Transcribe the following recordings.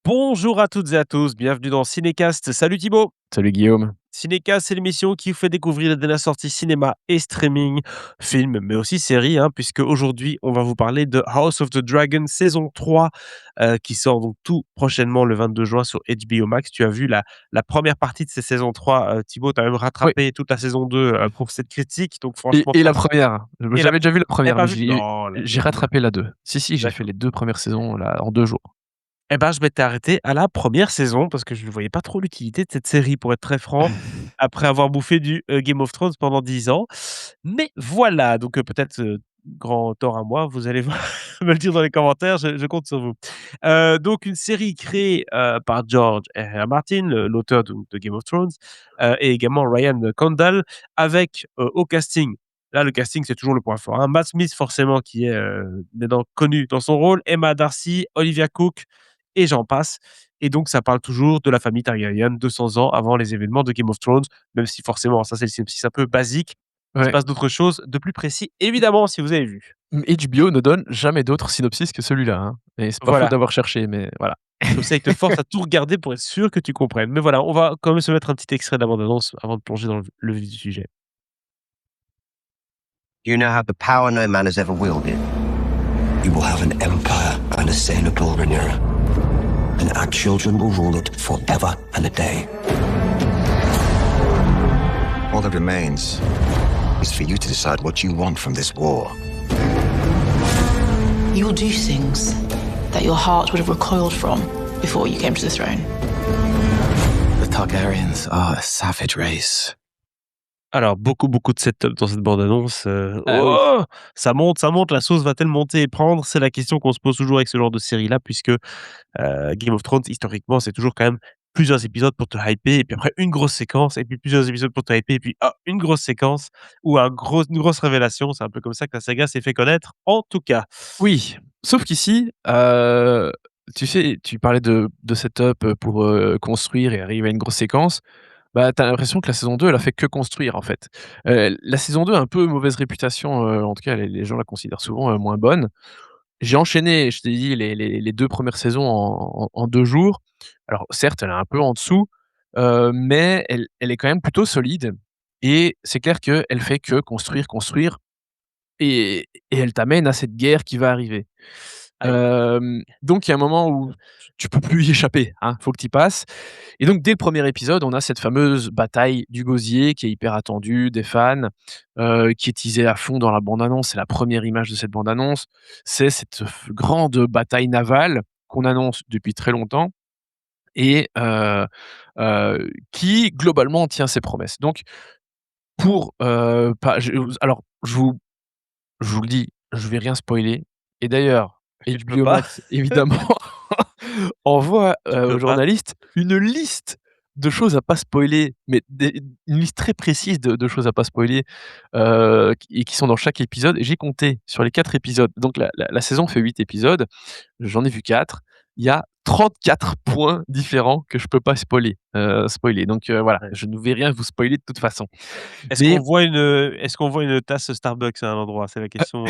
Bonjour à toutes et à tous, bienvenue dans Cinécast. Salut Thibaut. Salut Guillaume. Cinécast, c'est l'émission qui vous fait découvrir les dernières sorties cinéma et streaming, films, mais aussi séries, hein, puisque aujourd'hui, on va vous parler de House of the Dragon saison 3, qui sort donc tout prochainement le 22 juin sur HBO Max. Tu as vu la première partie de cette saison 3, Thibaut, tu as même Oui, rattrapé toute la saison 2 pour cette critique, donc et franchement et la top. première. Et la J'avais déjà vu la eh première, pas mais vu? Non, la j'ai 2. rattrapé la 2. Si, j'ai fait D'accord. les 2 premières saisons là, en 2 jours. Eh ben, je m'étais arrêté à la première saison parce que je ne voyais pas trop l'utilité de cette série, pour être très franc, après avoir bouffé du, Game of Thrones pendant 10 ans. Mais voilà, donc peut-être, grand tort à moi, vous allez me le dire dans les commentaires, je compte sur vous. Donc une série créée, par George R.R. Martin, l'auteur de Game of Thrones, et également Ryan Condal avec, au casting, là, le casting, c'est toujours le point fort, hein. Matt Smith forcément qui est, maintenant connu dans son rôle, Emma Darcy, Olivia Cooke et j'en passe. Et donc ça parle toujours de la famille Targaryen 200 ans avant les événements de Game of Thrones, même si forcément ça c'est le synopsis un peu basique. Il se Ouais, passe d'autres choses de plus précis, évidemment, si vous avez vu. HBO ne donne jamais d'autres synopsis que celui-là, hein, et c'est pas faute Voilà, d'avoir cherché, mais voilà. comme ça, il te force à tout regarder pour être sûr que tu comprennes. Mais voilà, on va quand même se mettre un petit extrait de la bande annonce avant de plonger dans le vif du sujet. You now have the power no man has ever wielded. You will have an empire and a Xanadu Rhaenyra, and our children will rule it forever and a day. All that remains is for you to decide what you want from this war. You will do things that your heart would have recoiled from before you came to the throne. The Targaryens are a savage race. Alors beaucoup de setup dans cette bande annonce, Ah oui. oh! Ça monte, la sauce va-t-elle monter et prendre? C'est la question qu'on se pose toujours avec ce genre de série-là puisque Game of Thrones, historiquement, c'est toujours quand même plusieurs épisodes pour te hyper et puis après une grosse séquence et puis plusieurs épisodes pour te hyper et puis, une grosse séquence ou une grosse révélation. C'est un peu comme ça que la saga s'est fait connaître, en tout cas. Oui, sauf qu'ici, tu sais, tu parlais de setup, pour, construire et arriver à une grosse séquence. Bah, tu as l'impression que la saison 2, elle a fait que construire, en fait. La saison 2 a un peu mauvaise réputation, en tout cas les gens la considèrent souvent, moins bonne. J'ai enchaîné, je t'ai dit les 2 premières saisons en 2 jours. Alors certes, elle est un peu en dessous, mais elle est quand même plutôt solide et c'est clair qu'elle fait que construire, construire et elle t'amène à cette guerre qui va arriver. Aïe. Donc il y a un moment où tu peux plus y échapper, hein, faut que tu y passes et donc dès le premier épisode, on a cette fameuse bataille du gosier qui est hyper attendue des fans, qui est teasée à fond dans la bande annonce. C'est la première image de cette bande annonce. C'est cette grande bataille navale qu'on annonce depuis très longtemps et qui globalement tient ses promesses. Donc pour, pas alors je vous le dis, je vais rien spoiler et d'ailleurs, Tu peux HBO pas? Max évidemment envoie, Tu peux aux pas? journalistes une liste de choses à pas spoiler, mais une liste très précise de choses à pas spoiler, qui sont dans chaque épisode et j'ai compté sur les 4 épisodes, donc la saison fait 8 épisodes, j'en ai vu 4. Il y a 34 points différents que je peux pas spoiler, donc voilà, Ouais. je ne vais rien vous spoiler de toute façon. Mais Est-ce qu'on voit une tasse Starbucks à un endroit? C'est la question,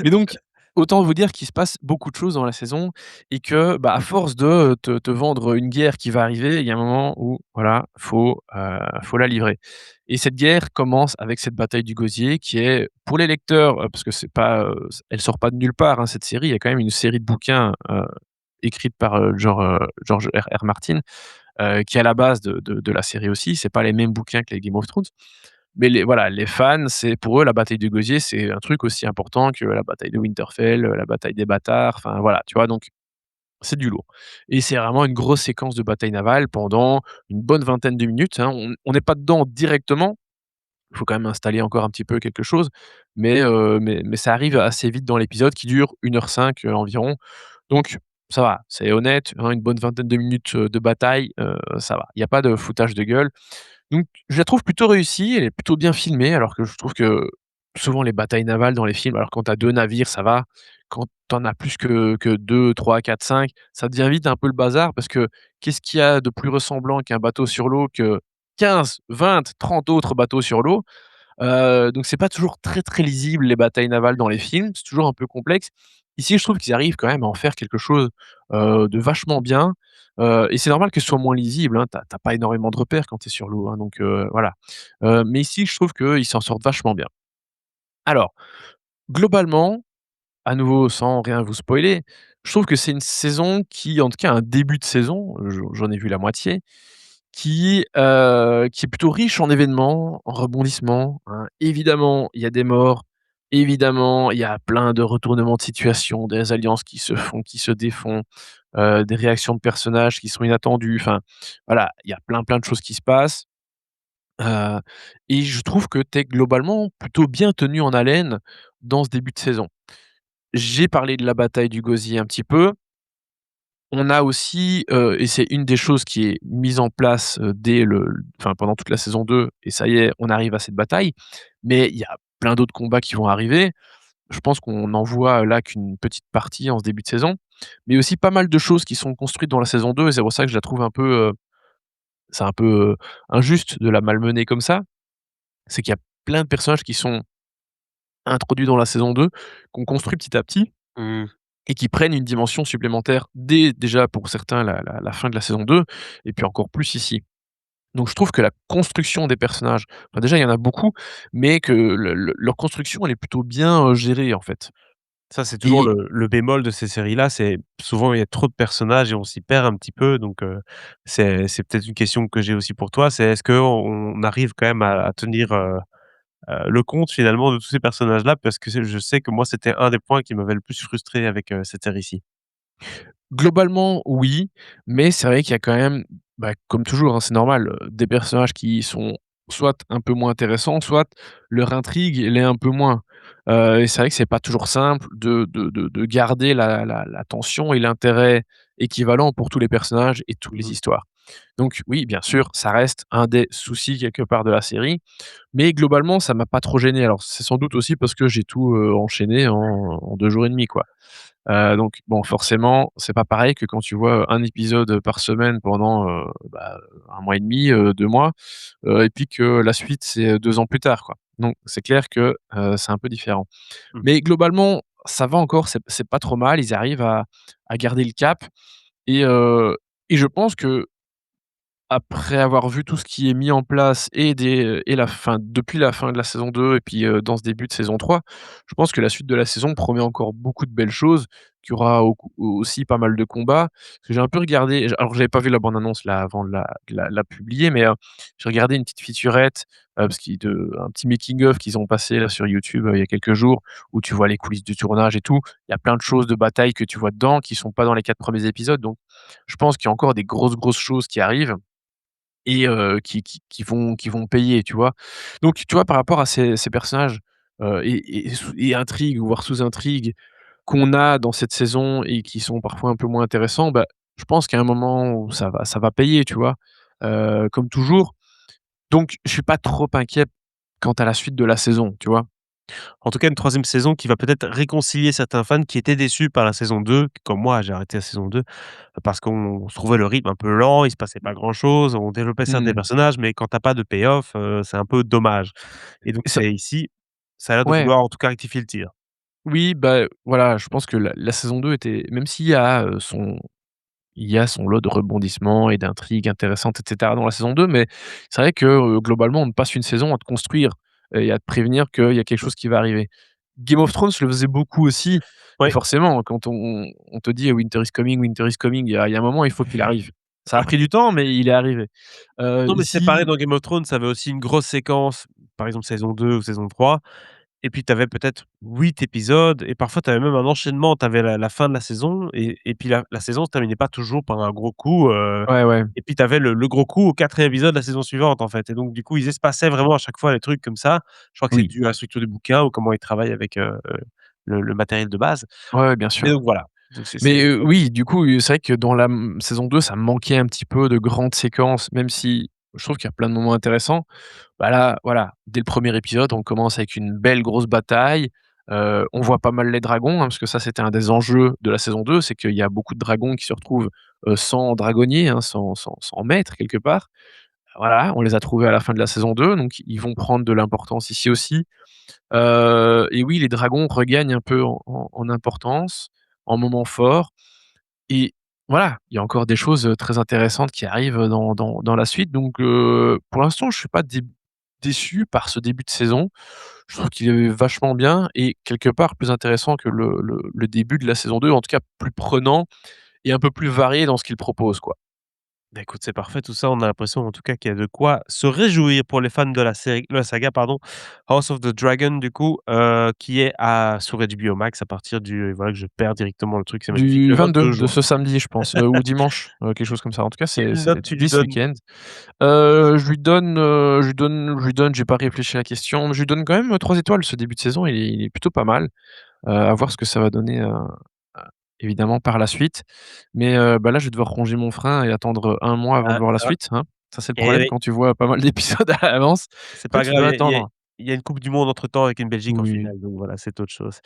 Mais donc, autant vous dire qu'il se passe beaucoup de choses dans la saison et que, bah, à force de te vendre une guerre qui va arriver, il y a un moment où voilà, faut la livrer et cette guerre commence avec cette bataille du gosier qui est pour les lecteurs, parce que c'est pas, elle sort pas de nulle part, hein, cette série. Il y a quand même une série de bouquins, écrite par, George R.R. Martin, qui est à la base de la série aussi. C'est pas les mêmes bouquins que les Game of Thrones. Mais les fans, c'est pour eux la bataille de Gosier, c'est un truc aussi important que la bataille de Winterfell, la bataille des bâtards, enfin voilà, tu vois? Donc c'est du lourd et c'est vraiment une grosse séquence de bataille navale pendant une bonne vingtaine de minutes, hein. On n'est pas dedans directement, il faut quand même installer encore un petit peu quelque chose, mais ça arrive assez vite dans l'épisode qui dure 1h05, environ. Donc ça va, c'est honnête, hein, une bonne vingtaine de minutes, de bataille, ça va. Il y a pas de foutage de gueule. Donc je la trouve plutôt réussie, elle est plutôt bien filmée, alors que je trouve que souvent les batailles navales dans les films, alors quand tu as 2 navires, ça va. Quand tu en as plus que 2, 3, 4, 5, ça devient vite un peu le bazar parce que qu'est-ce qu'il y a de plus ressemblant qu'un bateau sur l'eau que 15, 20, 30 autres bateaux sur l'eau? Donc c'est pas toujours très, très lisible les batailles navales dans les films, c'est toujours un peu complexe. Ici, je trouve qu'ils arrivent quand même à en faire quelque chose, de vachement bien, et c'est normal que ce soit moins lisible, hein. Tu as pas énormément de repères quand tu es sur l'eau, hein, donc voilà. Mais ici, je trouve qu'ils s'en sortent vachement bien. Alors, globalement, à nouveau, sans rien vous spoiler, je trouve que c'est une saison qui, en tout cas un début de saison, j'en ai vu la moitié, qui est plutôt riche en événements, en rebondissements, hein. Évidemment, il y a des morts, évidemment, il y a plein de retournements de situation, des alliances qui se font, qui se défont, des réactions de personnages qui sont inattendues, enfin, voilà, il y a plein, plein de choses qui se passent, heu et je trouve que tu es globalement plutôt bien tenu en haleine dans ce début de saison. J'ai parlé de la bataille du gosier un petit peu. On a aussi, et c'est une des choses qui est mise en place, dès enfin pendant toute la saison 2 et ça y est, on arrive à cette bataille. Mais il y a plein d'autres combats qui vont arriver. Je pense qu'on n'en voit là qu'une petite partie en ce début de saison. Mais aussi pas mal de choses qui sont construites dans la saison 2 et c'est pour ça que je la trouve un peu, c'est un peu, injuste de la malmener comme ça. C'est qu'il y a plein de personnages qui sont introduits dans la saison 2, qu'on construit petit à petit Mmh. et qui prennent une dimension supplémentaire dès déjà pour certains la fin de la saison 2 et puis encore plus ici. Donc je trouve que la construction des personnages, enfin déjà il y en a beaucoup, mais que leur construction elle est plutôt bien, gérée en fait. Ça, c'est toujours Et le bémol de ces séries-là, c'est souvent il y a trop de personnages et on s'y perd un petit peu donc c'est peut-être une question que j'ai aussi pour toi, c'est est-ce qu'on arrive quand même à tenir, le compte finalement de tous ces personnages-là? Parce que je sais que moi, c'était un des points qui m'avait le plus frustré avec, cette série-ci. globalement oui, mais c'est vrai qu'il y a quand même, bah, comme toujours, hein, c'est normal, des personnages qui sont soit un peu moins intéressants, soit leur intrigue l'est un peu moins. Et c'est vrai que c'est pas toujours simple de garder la tension et l'intérêt équivalent pour tous les personnages et toutes les Mmh. histoires. Donc oui, bien sûr, ça reste un des soucis quelque part de la série, mais globalement, ça m'a pas trop gêné. Alors c'est sans doute aussi parce que j'ai tout, enchaîné en 2 jours et demi, quoi. Donc bon, forcément, c'est pas pareil que quand tu vois un épisode par semaine pendant, 1 mois et demi, 2 mois, et puis que la suite, c'est, 2 ans plus tard, quoi. Donc c'est clair que, c'est un peu différent. Mmh. Mais globalement, ça va encore, c'est pas trop mal. Ils arrivent à garder le cap et heu et je pense que après avoir vu tout ce qui est mis en place et la fin depuis la fin de la saison 2 et puis, dans ce début de saison 3, je pense que la suite de la saison promet encore beaucoup de belles choses, qu'il y aura aussi pas mal de combats. Parce que j'ai un peu regardé alors j'avais pas vu la bande annonce là avant de la publier, mais, j'ai regardé une petite featurette, parce qu'ils de un petit making of qu'ils ont passé là sur YouTube, il y a quelques jours, où tu vois les coulisses du tournage et tout. Il y a plein de choses de bataille que tu vois dedans, qui sont pas dans les 4 premiers épisodes, donc je pense qu'il y a encore des grosses, grosses choses qui arrivent et qui vont payer, tu vois? Donc tu vois, par rapport à ces personnages, et intrigues, voire sous-intrigues qu'on a dans cette saison et qui sont parfois un peu moins intéressants, bah, je pense qu'il y a un moment où ça va payer, tu vois? Comme toujours. Donc je suis pas trop inquiet quant à la suite de la saison, tu vois? En tout cas, une troisième saison qui va peut-être réconcilier certains fans qui étaient déçus par la saison 2, comme moi, j'ai arrêté la saison 2 parce qu'on se trouvait le rythme un peu lent, il se passait pas grand-chose, on développait certes des Mmh. personnages, mais quand tu as pas de payoff, c'est un peu dommage et donc Ça c'est ici, ça a l'air de ouais. vouloir en tout cas rectifier le tir. Oui, bah, voilà, je pense que la saison 2 était même s'il y a, son lot de rebondissements et d'intrigues intéressantes et cetera dans la saison 2, mais c'est vrai que, globalement, on passe une saison à te construire et à te prévenir qu'il y a quelque chose qui va arriver. Game of Thrones le faisait beaucoup aussi et Oui. forcément, quand on te dit: Winter is coming», il y a un moment, il faut qu'il arrive. Ça a pris du temps, mais il est arrivé. Non, mais c'est pareil Ici dans Game of Thrones, ça avait aussi une grosse séquence, par exemple saison 2 ou saison 3. Et puis tu avais peut-être 8 épisodes et parfois tu avais même un enchaînement. Tu avais la fin de la saison et puis la saison se terminait pas toujours par un gros coup, ouais, ouais, et puis tu avais le gros coup au 4e épisode de la saison suivante, en fait et donc du coup, ils espaçaient vraiment à chaque fois les trucs comme ça. Je crois que c'est oui. dû à la structure du bouquin ou comment ils travaillent avec, le matériel de base. Ouais, ouais, bien Mais sûr. donc voilà, donc c'est Mais, oui, du coup, c'est vrai que dans la saison 2, ça manquait un petit peu de grandes séquences, même si je trouve qu'il y a plein de moments intéressants. Bah, là, voilà, dès le premier épisode, on commence avec une belle grosse bataille, on voit pas mal les dragons, hein, parce que ça, c'était un des enjeux de la saison 2, c'est qu'il y a beaucoup de dragons qui se retrouvent, sans dragonnier, hein, sans maître quelque part. voilà, on les a trouvés à la fin de la saison 2, donc ils vont prendre de l'importance ici aussi. Et oui, les dragons regagnent un peu en importance, en moment fort et voilà, il y a encore des choses, très intéressantes qui arrivent, dans la suite donc pour l'instant, je suis pas déçu par ce début de saison. Je trouve qu'il est vachement bien et quelque part plus intéressant que le début de la saison 2, en tout cas plus prenant et un peu plus varié dans ce qu'il propose, quoi. Bah, écoute, c'est parfait tout ça. On a l'impression en tout cas qu'il y a de quoi se réjouir pour les fans de la saga pardon, House of the Dragon du coup, qui est sur HBO Max à partir du voilà que je perds directement le truc, c'est magnifique, Du le 22 22 de juin. ce samedi, je pense, ou dimanche, quelque chose comme ça. En tout cas, Quelle c'est note tu lui this donnes? week-end. Je lui donne, j'ai pas réfléchi à la question, mais je lui donne quand même, 3 étoiles. Ce début de saison, il est plutôt pas mal. À voir ce que ça va donner, évidemment par la suite. Mais, bah, là, je vais devoir ronger mon frein et attendre, 1 mois avant de Ah, voir la ah, suite, hein. Ça, c'est le eh problème oui. quand tu vois pas mal d'épisodes à l'avance. C'est Toi, pas tu grave, dois il y a attendre. il y a une coupe du monde entre-temps avec une Belgique en Oui. finale, donc voilà, c'est autre chose.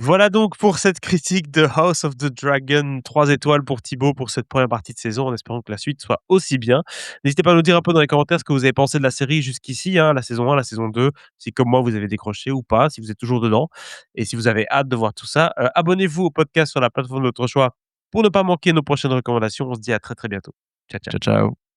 Voilà donc pour cette critique de House of the Dragon, 3 étoiles pour Thibaut pour cette première partie de saison, en espérant que la suite soit aussi bien. N'hésitez pas à nous dire un peu dans les commentaires ce que vous avez pensé de la série jusqu'ici, hein, la saison 1, la saison 2, si comme moi vous avez décroché ou pas, si vous êtes toujours dedans et si vous avez hâte de voir tout ça. Abonnez-vous au podcast sur la plateforme de votre choix pour ne pas manquer nos prochaines recommandations. On se dit à très, très bientôt. Ciao, Ciao, ciao. ciao.